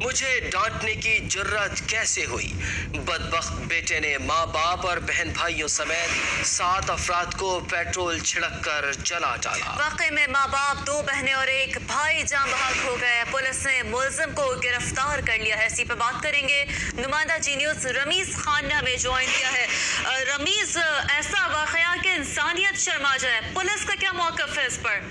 मुझे डांटने की जुर्रत कैसे हुई। बदबख्त बेटे ने माँ बाप और बहन भाइयों समेत 7 अफराद को पेट्रोल छिड़क कर जला डाला। वाकई में माँ बाप, 2 बहनें और 1 भाई जान बहक हो गए। पुलिस ने मुलजिम को गिरफ्तार कर लिया है। इसी पर बात करेंगे। नुमाइंदा जी न्यूज़ रमीज खान ने हमें ज्वाइन किया है। रमीज, ऐसा वाकया कि इंसानियत शर्मा जाए, पुलिस का क्या मौक़िफ़ है इस पर?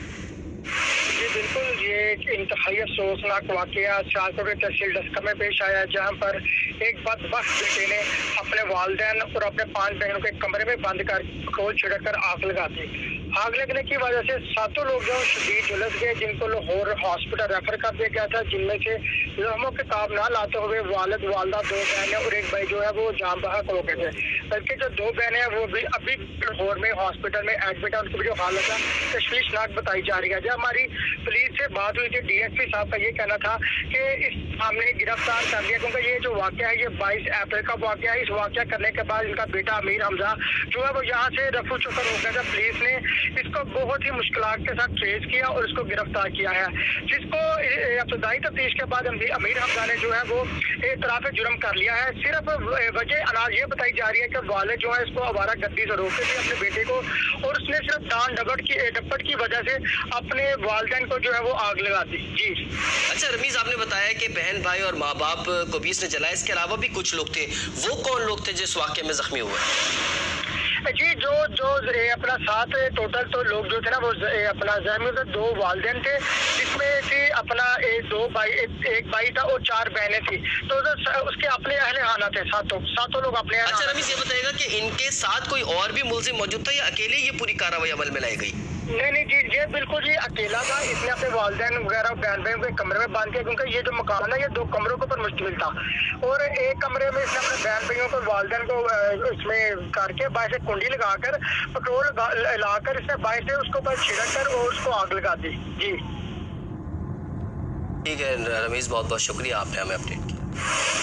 जी बिल्कुल, ये इंतहाई अफसोसनाक वाकया सियालकोट के तहसील डस्का में पेश आया, जहाँ पर एक बदबख्त बेटे ने अपने वालिदैन और अपने 5 बहनों के कमरे में बंद कर पेट्रोल छिड़क कर आग लगा दी। आग लगने की वजह से 7 लोग जो शदीद झुलस गए, जिनको लाहौर हॉस्पिटल रेफर कर दिया गया था, जिनमें से जख्मों के ताब ना लाते हुए वालिद, वालदा, 2 बहनें और 1 भाई जो है वो जान बहक हो गए थे। बल्कि जो 2 बहनें हैं वो भी अभी लाहौर में हॉस्पिटल में एडमिट है। उनकी जो हालत है तशवीशनाक बताई जा रही है। जब हमारी पुलिस से बात हुई थी, डीएसपी साहब का ये कहना था कि इस हमने गिरफ्तार कर लिया, क्योंकि ये जो वाकया है ये 22 अप्रैल का वाकया है। इस वाकया करने के बाद इनका बेटा अमीर हमजा जो है वो यहाँ से रफू चक्कर हो गया था। पुलिस ने इसको बहुत ही मुश्किलात के साथ ट्रेस किया और इसको गिरफ्तार किया है, जिसको इब्तदाई तफ्तीश के बाद अमीर हमजा ने जो है वो इतराफ़ जुर्म कर लिया है। सिर्फ वजह अनाज ये बताई जा रही है कि वाले जो है इसको आवारा गर्दी से रोकते थे अपने बेटे को, और उसने सिर्फ डांड डपट की वजह से अपने वालिदैन को जो है वो आग लगा दी। जी अच्छा रमीज, आपने बताया कि बहन भाई और माँ बाप को भी इसने जलाया, इसके अलावा भी कुछ लोग थे। वो कौन लोग थे जिस वाक़े में जख्मी हुए? जी जो अपना 7 टोटल तो लोग जो थे ना वो अपना जख्मी थे। 2 वालिदैन थे, जिसमें से अपना 2 भाई, 1 भाई था और 4 बहनें थी। तो उसके अपने अहले खाना थे, सातों लोग अपने। अच्छा रमीज, ये बताएगा कि इनके साथ कोई और भी मुलजिम मौजूद था या अकेले ये पूरी कार्रवाई अमल में लाई गई? नहीं जी, ये बिल्कुल जी अकेला था। इसने अपने वालिदैन वगैरह बहन भाइयों के कमरे में बांध दिया, क्योंकि ये जो मकान है ये 2 कमरों के ऊपर मुश्तमिल था, और एक कमरे में इसने अपने बहन भाइयों को वालिदैन को इसमें करके बाहर से कुंडी लगाकर पेट्रोल लाकर इसने बाहर से उसको ऊपर छिड़क कर और उसको आग लगा दी। जी ठीक है रमीज, बहुत बहुत शुक्रिया, आपने हमें अपडेट किया।